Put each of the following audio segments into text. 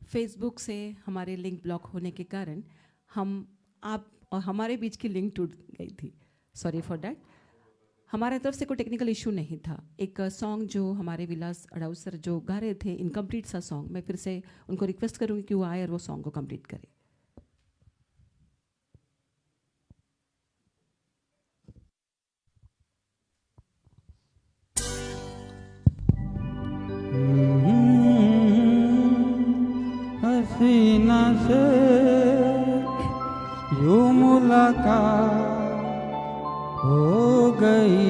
Facebook से हमारे link block होने के कारण हम आप और हमारे बीच की लिंक टूट गई थी। Sorry for that. हमारे तरफ से कोई टेक्निकल इशू नहीं था। एक सॉन्ग जो हमारे विलास अड़ाऊ सर जो गा रहे थे, इनकम्प्लीट सा सॉन्ग, मैं फिर से उनको रिक्वेस्ट करूँगी कि वो आए और वो सॉन्ग को कंप्लीट करें। हसीना से यूं मुलाकात हो गई,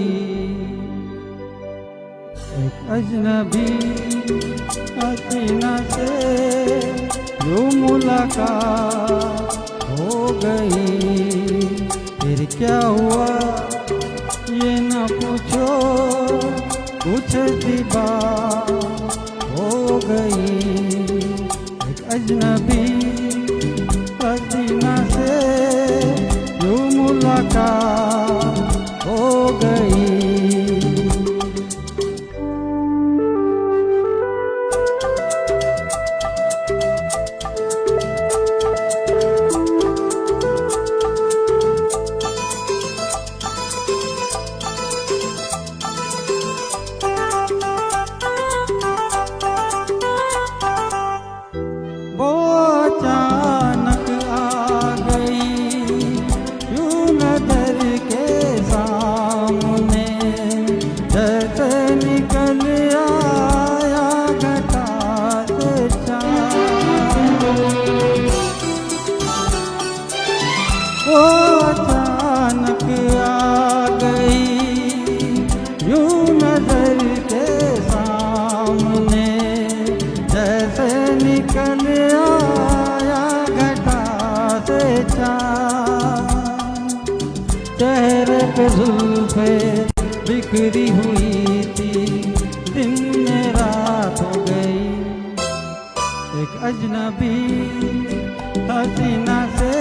एक अजनबी हसीना से यूं मुलाकात हो गई। फिर क्या हुआ ये न पूछो, कुछ सी बात हो गई। एक अजनबी हसीना से यूं मुलाकात हो गई। अचानक आ गई यूं नजर के सामने, जैसे निकल आया घटा से चाँद। चेहरे पे जुल्फे बिखरी हुई थी, दिन में रात हो गई। एक अजनबी हसीना से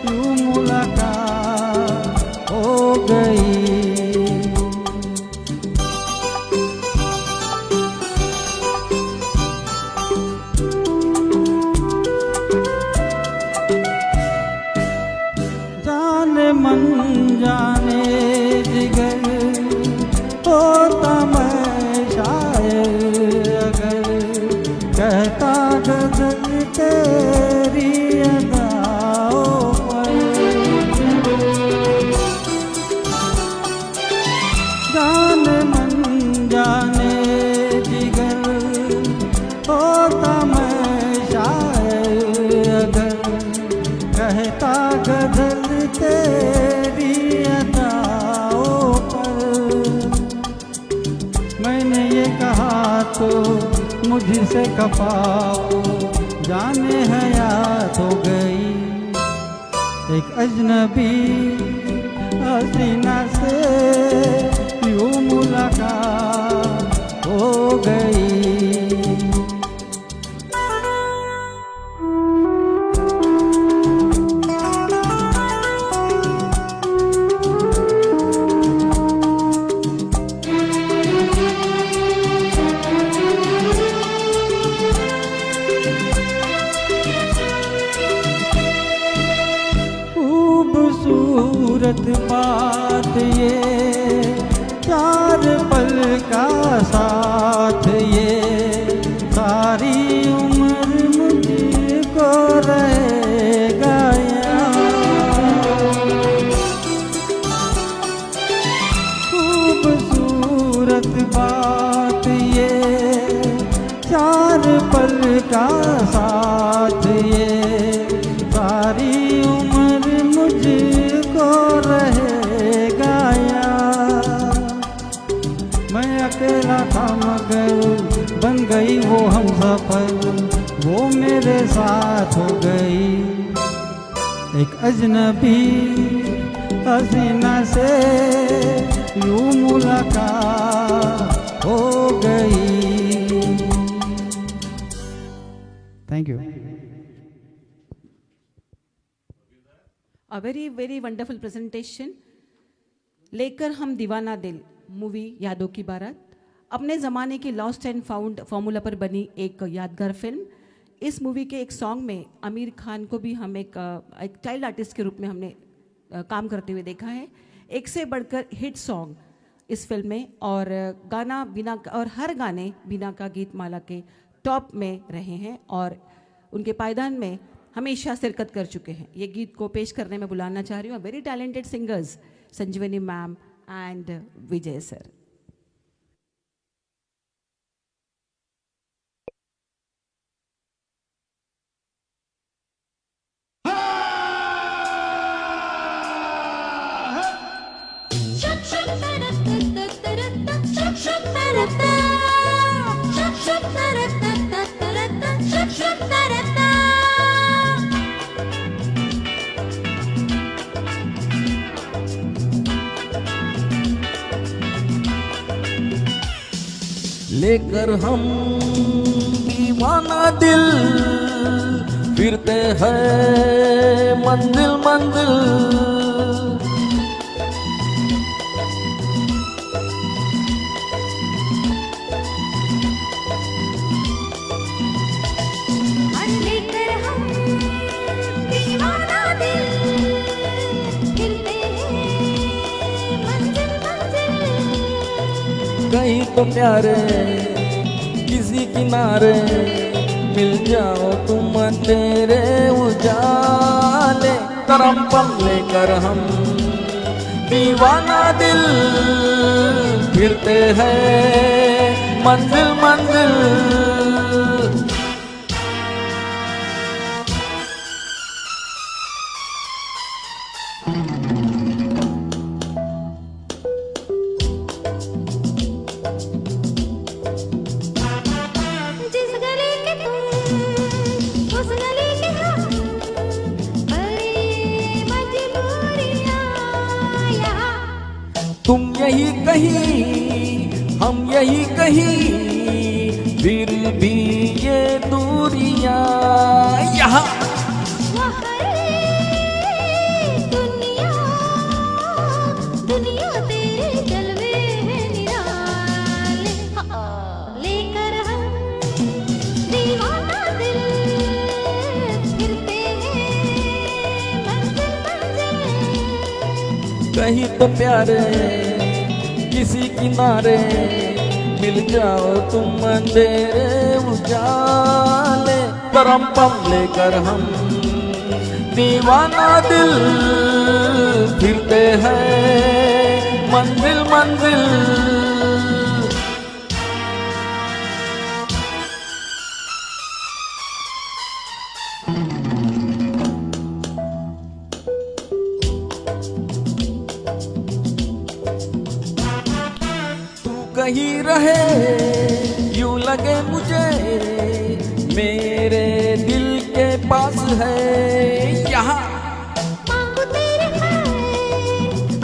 यूं मुलाकात हो गई। जाने मन जाने जिगर होता मैं शायर, अगर कहता गजल तेरी अदाओं पर। जाने मन जाने जिगर होता मैं शायर, अगर कहता गजल तेरी अदाओं पर। मैंने ये कहा तो मुझसे कपाओ जाने हयात हो गई। एक अजनबी हसीना से यूं मुलाकात हो गई। खूबसूरत बात ये, चार पल का साथ ये, सारी उम्र मुझको रहेगा याद। खूबसूरत बात ये, चार पल का साथ ये, सारी उम्र मुझको रहेगा याद। मैं अकेला था मगर बन गई वो हम सफर, वो मेरे साथ हो गई। एक अजनबी हसीना से यूं मुलाकात हो गई। Thank you. A very very wonderful presentation. लेकर हम दीवाना दिल मूवी यादों की बारात अपने ज़माने की लॉस्ट एंड फाउंड फॉर्मूला पर बनी एक यादगार फिल्म। इस मूवी के एक सॉन्ग में आमिर खान को भी हम एक चाइल्ड आर्टिस्ट के रूप में हमने काम करते हुए देखा है। एक से बढ़कर हिट सॉन्ग इस फिल्म में, और गाना बीना और हर गाने बीना का गीत माला के टॉप में रहे हैं और उनके पायदान में हमेशा शिरकत कर चुके हैं। ये गीत को पेश करने में बुलाना चाह रही हूँ very talented singers Sanjeevani ma'am and Vijay sir. लेकर हम दीवाना दिल फिरते हैं मंजिल मंजिल, लेकर हम दीवाना दिल फिरते हैं मंजिल मंजिल। कहीं तो प्यारे किसी किनारे मिल जाओ तुम तेरे उजाले, करम पम लेकर हम दीवाना दिल फिरते हैं मंजिल मंजिल। जिस गली के तुम उस गली के हम, बड़ी मजबूरियां यहाँ। तुम यही कहीं हम यही कहीं, फिर भी ये दूरियां यहाँ। दुनिया दुनिया तेरे जलवे हैं निराले। लेकर हम दीवाना दिल फिरते हैं मंजिल मंजिल। कहीं तो प्यारे किसी किनारे मिल जाओ तुम अंधेरे उजाले, करम पम लेकर हम दीवाना दिल फिरते हैं मंजिल मंजिल। तू कहीं रहे यूं लगे मुझे मेरे दिल के पास है यहाँ। मांगू तेरे खैर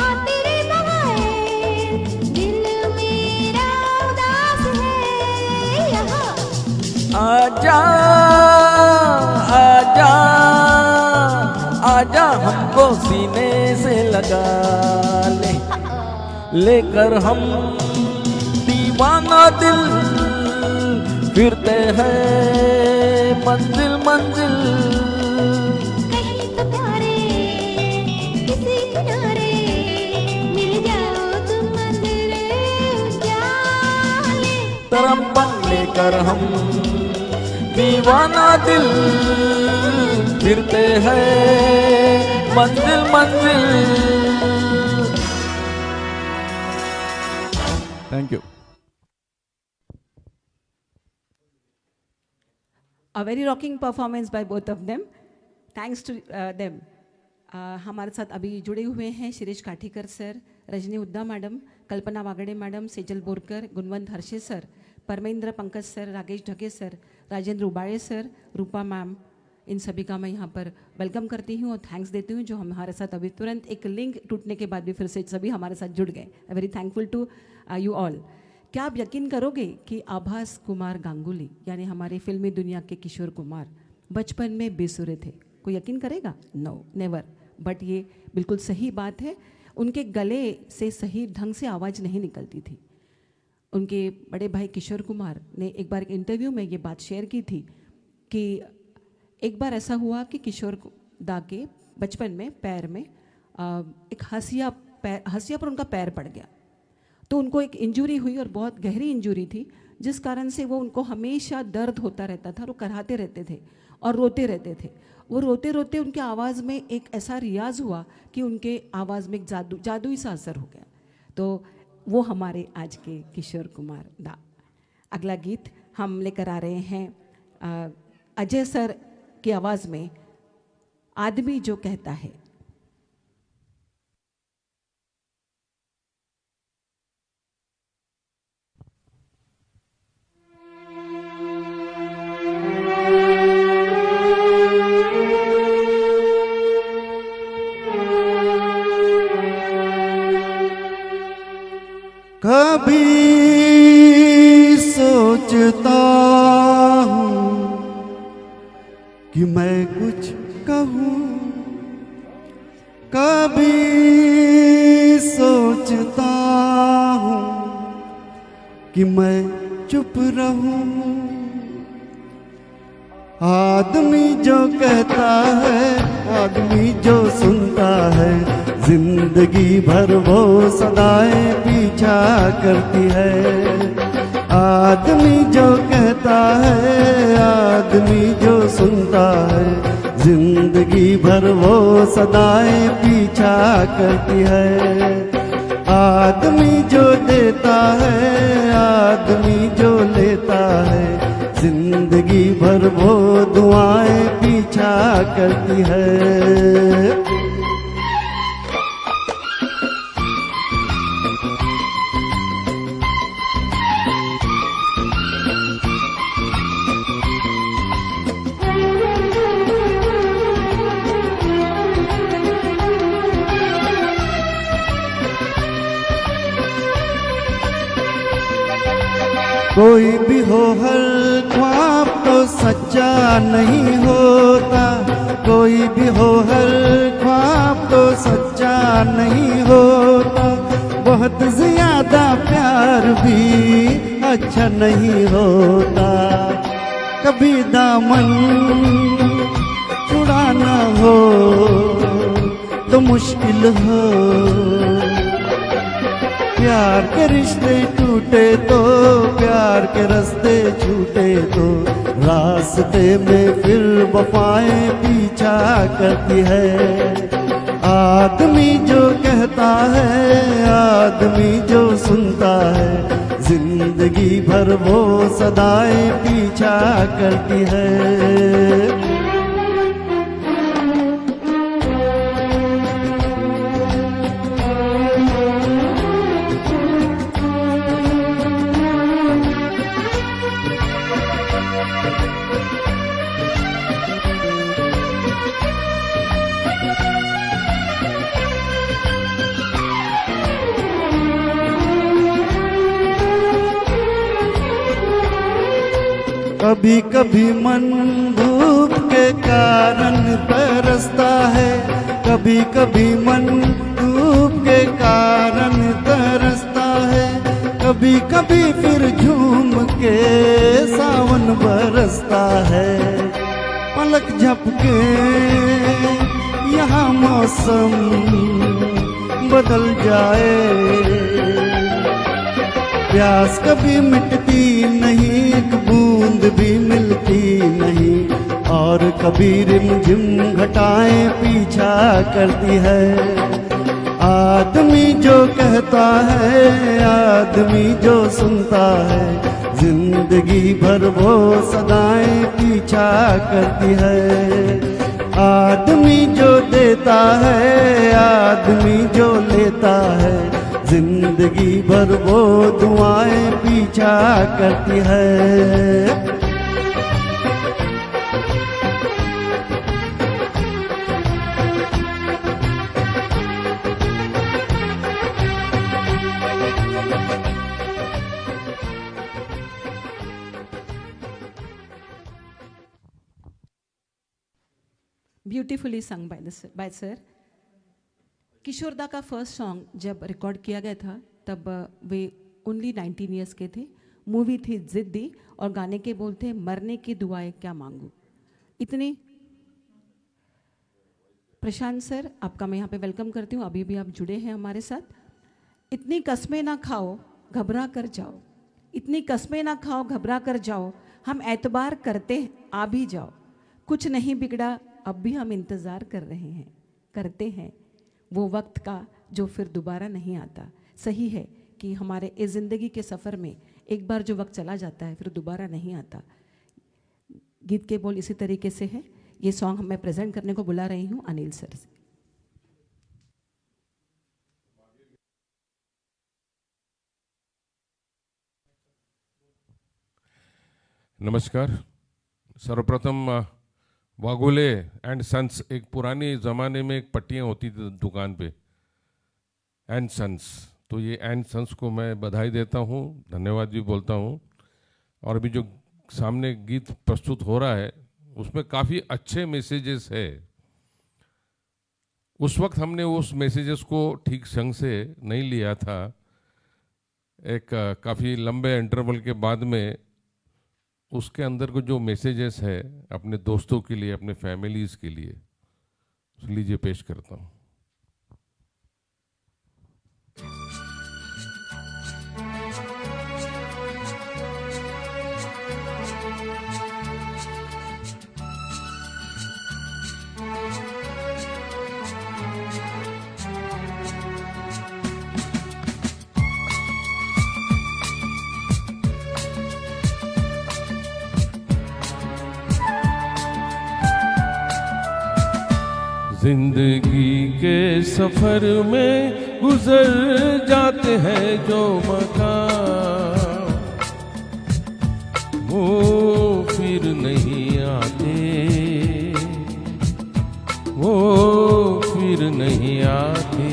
आ तेरे बगैर, दिल मेरा उदास है यहाँ। आजा आजा आजा हमको सीने से लगा ले, लेकर हम दीवाना दिल फिरते हैं मंजिल मंजिल। कहीं तो प्यारे किसी किनारे मिल जाओ तुम अंधेरे उजाले। तरम पम लेकर हम दीवाना दिल फिरते हैं मंजिल मंजिल। Thank you. A very rocking performance by both of them. Thanks to them. हमारे साथ अभी जुड़े हुए हैं Shirish Kathikar sir, Rajni Hooda madam, Kalpana Wagde madam, Sejal Borkar, Gunwant Harshe sir, Parmendra Pankaj sir, Rakesh Dhake sir, Rajendra Ubade sir, Rupa ma'am, इन सभी का मैं यहाँ पर वेलकम करती हूँ और थैंक्स देती हूँ जो हमारे साथ अभी तुरंत एक लिंक टूटने के बाद भी फिर से सभी हमारे साथ जुड़ गए। Very thankful to you all. क्या आप यकीन करोगे कि आभास कुमार गांगुली यानी हमारी फिल्मी दुनिया के किशोर कुमार बचपन में बेसुरे थे? कोई यकीन करेगा? No never. बट ये बिल्कुल सही बात है, उनके गले से सही ढंग से आवाज़ नहीं निकलती थी। उनके बड़े भाई किशोर कुमार ने एक बार एक इंटरव्यू में ये बात शेयर की थी कि एक बार ऐसा हुआ कि किशोर दा के बचपन में पैर में एक हंसिया पर उनका पैर पड़ गया, तो उनको एक इंजरी हुई और बहुत गहरी इंजरी थी, जिस कारण से वो उनको हमेशा दर्द होता रहता था और वो कराहते रहते थे और रोते रहते थे। वो रोते रोते उनके आवाज़ में एक ऐसा रियाज हुआ कि उनके आवाज़ में एक जादुई सा असर हो गया। तो वो हमारे आज के किशोर कुमार दा। अगला गीत हम लेकर आ रहे हैं अजय सर की आवाज़ में, आदमी जो कहता है। कभी सोचता हूँ कि मैं कुछ कहूँ, कभी सोचता हूँ कि मैं चुप रहूँ। आदमी जो कहता है, आदमी जो सुनता है, जिंदगी भर वो सदाएं पीछा करती है। आदमी जो कहता है, आदमी जो सुनता है, जिंदगी भर वो सदाएं पीछा करती है। आदमी जो देता है, आदमी जो लेता है, जिंदगी भर वो दुआएं पीछा करती है। कोई भी हो हर ख्वाब तो सच्चा नहीं होता, कोई भी हो हर ख्वाब तो सच्चा नहीं होता। बहुत ज्यादा प्यार भी अच्छा नहीं होता। कभी दामन छुड़ाना हो तो मुश्किल हो, प्यार के रिश्ते टूटे तो, प्यार के रास्ते छूटे तो, रास्ते में फिर वफाएं पीछा करती है। आदमी जो कहता है, आदमी जो सुनता है, जिंदगी भर वो सदाएं पीछा करती है। कभी कभी मन धूप के कारण तरसता है, कभी कभी मन धूप के कारण तरसता है, कभी कभी फिर झूम के सावन बरसता है। पलक झपके यहाँ मौसम बदल जाए, प्यास कभी मिटती नहीं, एक बूंद भी मिलती नहीं, और कभी रिमझिम घटाएं पीछा करती है। आदमी जो कहता है, आदमी जो सुनता है, जिंदगी भर वो सदाएं पीछा करती है। आदमी जो देता है, आदमी जो लेता है, जिंदगी भर वो दुआएं पीछा करती है। Beautifully sung by sir. किशोर दा का फर्स्ट सॉन्ग जब रिकॉर्ड किया गया था तब वे ओनली 19 ईयर्स के थे। मूवी थी जिद्दी और गाने के बोल थे मरने की दुआएं क्या मांगू। इतनी प्रशांत सर, आपका मैं यहाँ पे वेलकम करती हूँ, अभी भी आप जुड़े हैं हमारे साथ। इतनी कस्में ना खाओ घबरा कर जाओ, इतनी कस्में ना खाओ घबरा कर जाओ, हम एतबार करते आ भी जाओ, कुछ नहीं बिगड़ा अब भी हम इंतज़ार कर रहे हैं, करते हैं वो वक्त का जो फिर दोबारा नहीं आता। सही है कि हमारे इस ज़िंदगी के सफ़र में एक बार जो वक्त चला जाता है फिर दोबारा नहीं आता। गीत के बोल इसी तरीके से है। ये सॉन्ग मैं प्रेजेंट करने को बुला रही हूँ अनिल सर से। नमस्कार। सर्वप्रथम वागुले एंड सन्स, एक पुराने ज़माने में एक पट्टियाँ होती थी दुकान पे, एंड सन्स, तो ये एंड सन्स को मैं बधाई देता हूँ, धन्यवाद भी बोलता हूँ। और अभी जो सामने गीत प्रस्तुत हो रहा है उसमें काफ़ी अच्छे मैसेजेस है। उस वक्त हमने उस मैसेजेस को ठीक ढंग से नहीं लिया था। एक काफ़ी लंबे इंटरवल के बाद में उसके अंदर को जो मैसेजेस है अपने दोस्तों के लिए, अपने फैमिलीज़ के लिए, लीजिए पेश करता हूँ। जिंदगी के सफर में गुजर जाते हैं जो मकाम, वो फिर नहीं आते, वो फिर नहीं आते।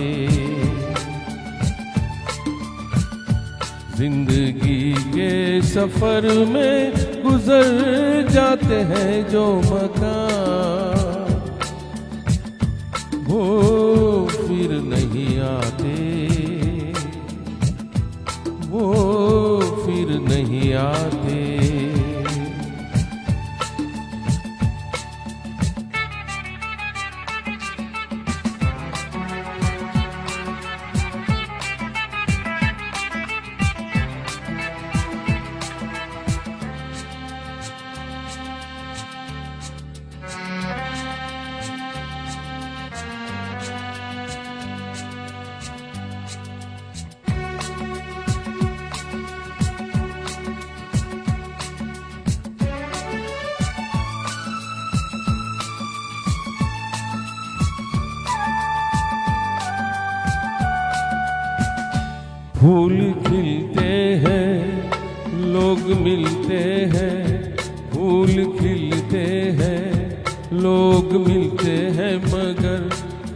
जिंदगी के सफर में गुजर जाते हैं जो मकाम, वो फिर नहीं आते, वो फिर नहीं आते। फूल खिलते हैं, लोग मिलते हैं, फूल खिलते हैं, लोग मिलते हैं, मगर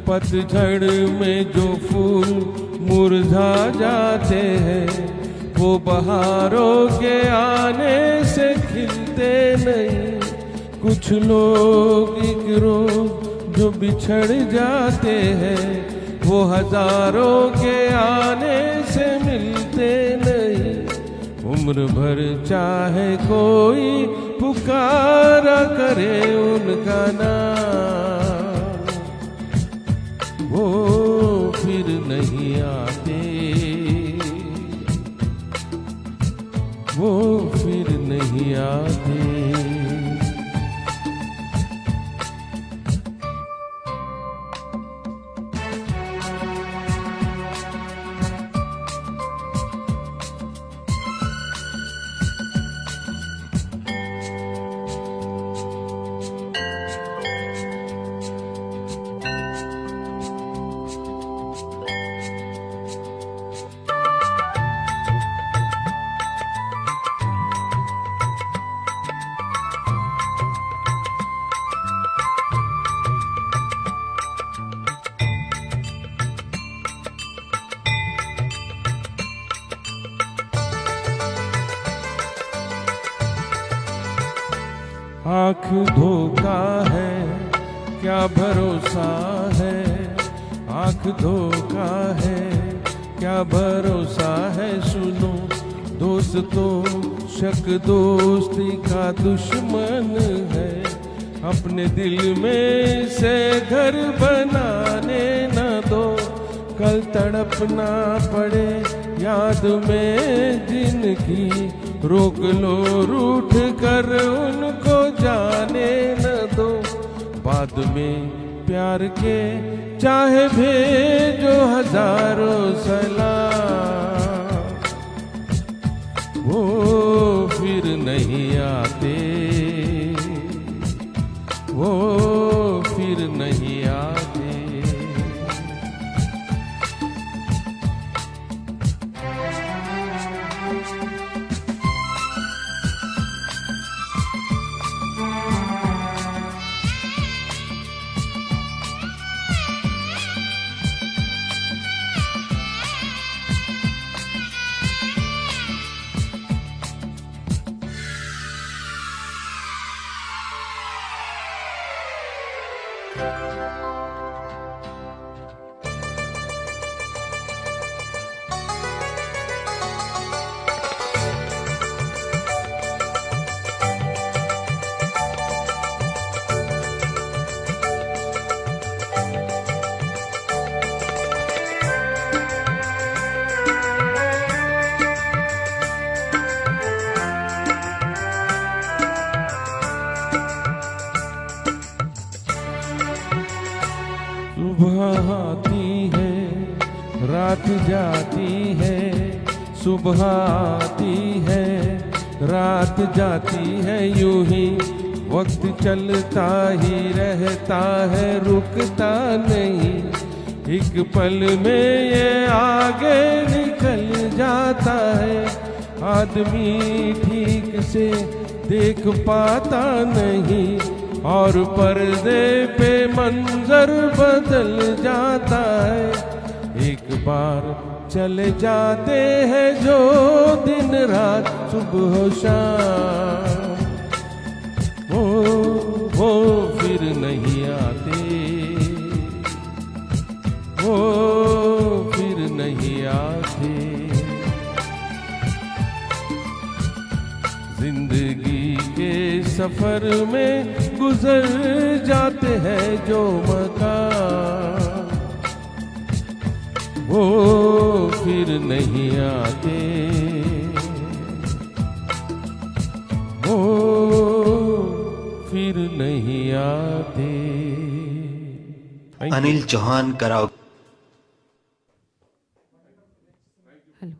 पतझड़ में जो फूल मुरझा जाते हैं, वो बहारों के आने से खिलते नहीं। कुछ लोग एक रोज जो बिछड़ जाते हैं, वो हजारों के आने से मिलते नहीं। उम्र भर चाहे कोई पुकारा करे उनका नाम, वो फिर नहीं आते, वो फिर नहीं आते। आँख धोखा है क्या भरोसा है, आँख धोखा है क्या भरोसा है। सुनो दोस्त तो शक दोस्ती का दुश्मन है, अपने दिल में से घर बनाने न दो, कल तड़पना पड़े याद में जिनकी, रोक लो रूठ कर उनको जाने न दो, बाद में प्यार के चाहे भेजो हजारों सलाम, वो फिर नहीं आते, वो फिर नहीं आते। सुबह आती है रात जाती है, सुबह आती है रात जाती है, यूं ही वक्त चलता ही रहता है, रुकता नहीं, एक पल में ये आगे निकल जाता है, आदमी ठीक से देख पाता नहीं, और पर्दे पे मंजर बदल जाता है, एक बार चले जाते हैं जो दिन रात सुबह शाम, वो फिर नहीं आते, वो फिर नहीं आते। जिंदगी के सफर में गुजर जाते हैं जो मकाम, वो फिर नहीं आते, वो फिर नहीं आते। अनिल चौहान कराओ। हेलो,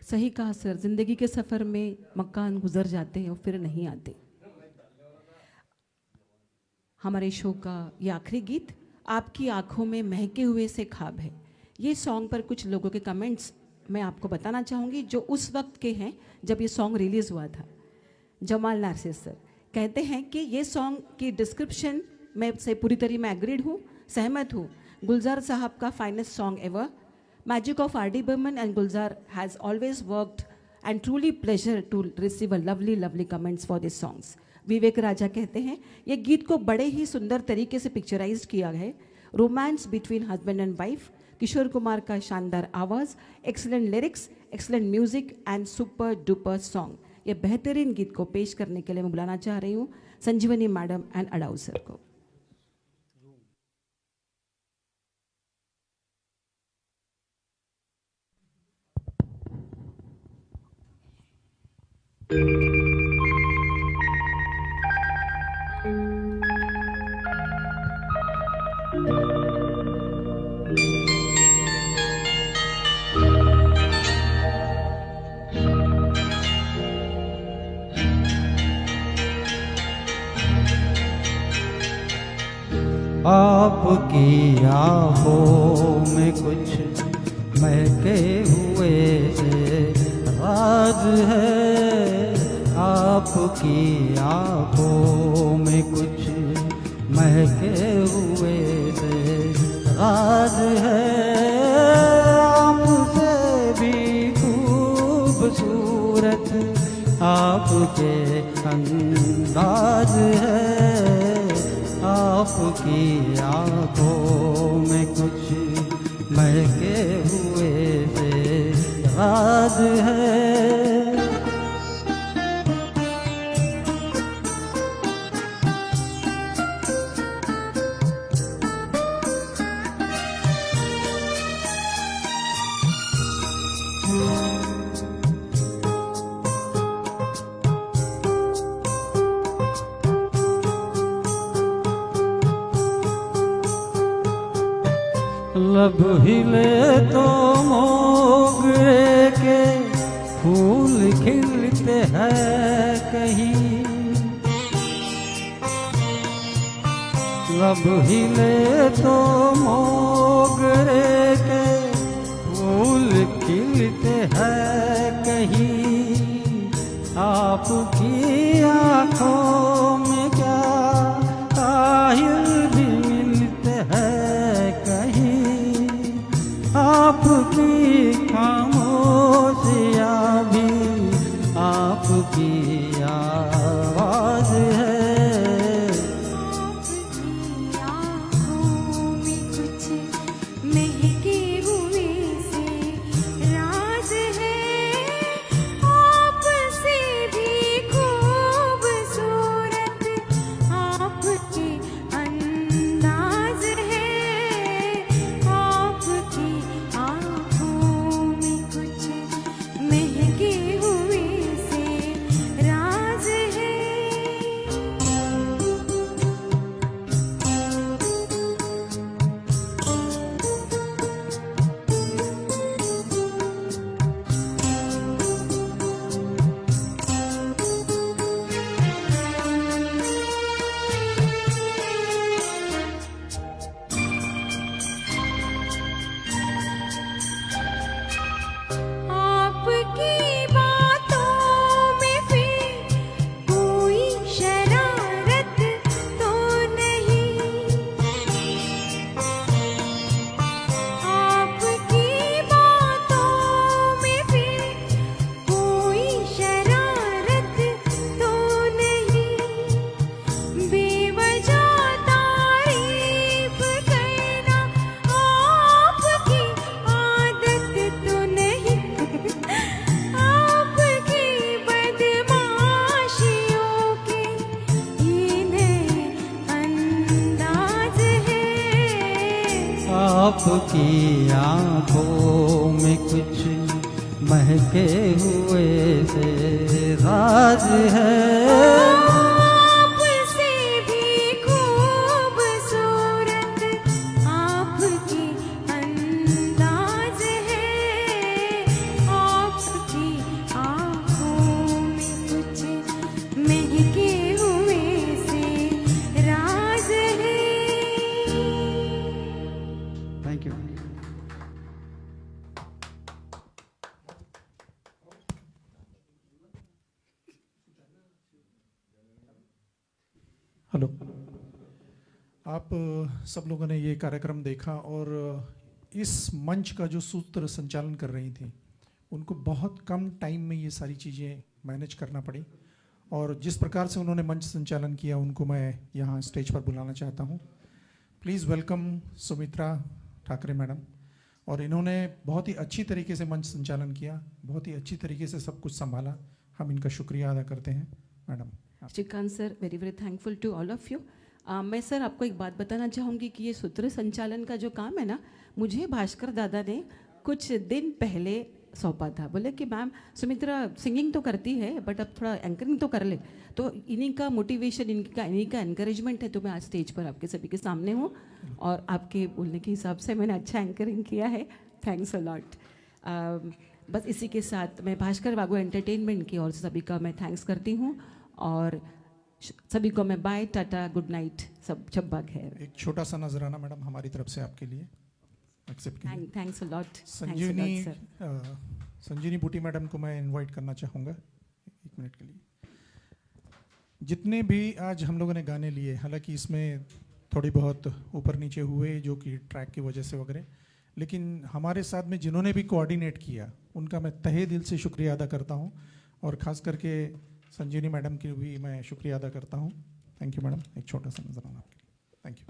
सही कहा सर, जिंदगी के सफर में मकान गुजर जाते हैं और फिर नहीं आते। हमारे शो का ये आखिरी गीत आपकी आंखों में महके हुए से ख्वाब है। ये सॉन्ग पर कुछ लोगों के कमेंट्स मैं आपको बताना चाहूँगी जो उस वक्त के हैं जब ये सॉन्ग रिलीज़ हुआ था। जमाल नारसिस सर कहते हैं कि ये सॉन्ग की डिस्क्रिप्शन मैं से पूरी तरह मैं एग्रीड हूँ, सहमत हूँ। गुलजार साहब का finest song ever, magic of R D Burman and Gulzar has always worked and truly pleasure to receive a lovely lovely comments for this songs. Vivek Raja कहते हैं ये गीत को बड़े ही सुंदर तरीके से पिक्चराइज किया है। Romance between husband and wife, Kishore Kumar का शानदार आवाज़, excellent lyrics, excellent music and super duper song. ये बेहतरीन गीत को पेश करने के लिए मैं बुलाना चाह रही हूँ संजीवनी मैडम एंड अडाउ सर को। आपकी आँखों में कुछ महके हुए से राज है, आपकी आँखों में कुछ महके हुए से राज है, आपसे भी खूबसूरत आपके अंदाज है, आपकी आँखों में कुछ महके हुए से राज है। लब हिले तो मोगरे के फूल खिलते हैं कहीं, लब हिले तो मोगरे के फूल खिलते हैं कहीं। आपकी आँखों में क्या काहिल भी मिलते हैं कहीं, आपकी खामोशियाँ भी आपकी आवाज है। आपकी आँखों में कुछ महके हुए से राज है, आपसे भी खूबसूरत आपके अंदाज है। आपकी आँखों में कुछ महके हुए से राज है। आपकी बातों में फिर कोई शरारत तो नहीं, आपकी बातों में फिर कोई शरारत तो नहीं। बेवजह तारीफ करना आपकी आदत तो नहीं, आपकी बदमाशियों के ये नए अंदाज है। आपकी आँखों में कुछ महके हुए से राज है। आपसे भी खूबसूरत आपकी अंदाज है। आपकी आँखों में कुछ महके हुए से राज है। Thank you. हेलो। आप सब लोगों ने ये कार्यक्रम देखा और इस मंच का जो सूत्र संचालन कर रही थी उनको बहुत कम टाइम में ये सारी चीज़ें मैनेज करना पड़ी, और जिस प्रकार से उन्होंने मंच संचालन किया उनको मैं यहाँ स्टेज पर बुलाना चाहता हूँ। Please welcome Sumitra Thackeray madam. और इन्होंने बहुत ही अच्छी तरीके से मंच संचालन किया, बहुत ही अच्छी तरीके से सब कुछ संभाला। हम इनका शुक्रिया अदा करते हैं madam. Shrikant sir, very very thankful to all of you. मैं सर आपको एक बात बताना चाहूँगी कि ये सूत्र संचालन का जो काम है ना, मुझे भास्कर दादा ने कुछ दिन पहले सौंपा था। बोले कि मैम सुमित्रा सिंगिंग तो करती है बट अब थोड़ा एंकरिंग तो कर ले। तो इन्हीं का मोटिवेशन, इन्हीं का एनकरेजमेंट है तो मैं आज स्टेज पर आपके सभी के सामने हूँ, और आपके बोलने के हिसाब से मैंने अच्छा एंकरिंग किया है। Thanks a lot. बस इसी के साथ मैं भास्कर वागो एंटरटेनमेंट की ओर से सभी का मैं थैंक्स करती हूँ, और सभी को मैं बाय, टाटा, गुड नाइट, सब शब्बा खैर। एक छोटा सा नजराना मैडम हमारी तरफ से आपके लिए एक्सेप्ट कीजिए। Thanks a lot. संजीवनी बूटी मैडम को मैं इनवाइट करना चाहूँगा 1 मिनट के लिए। जितने भी आज हम लोगों ने गाने लिए, हालांकि इसमें थोड़ी बहुत ऊपर नीचे हुए जो कि ट्रैक की वजह से वगैरह, लेकिन हमारे साथ में जिन्होंने भी कोऑर्डिनेट किया उनका मैं तहे दिल से शुक्रिया अदा करता हूँ, और ख़ास करके संजीवनी मैडम की भी मैं शुक्रिया अदा करता हूँ। Thank you madam. एक छोटा सा नजराना आपके लिए। Thank you.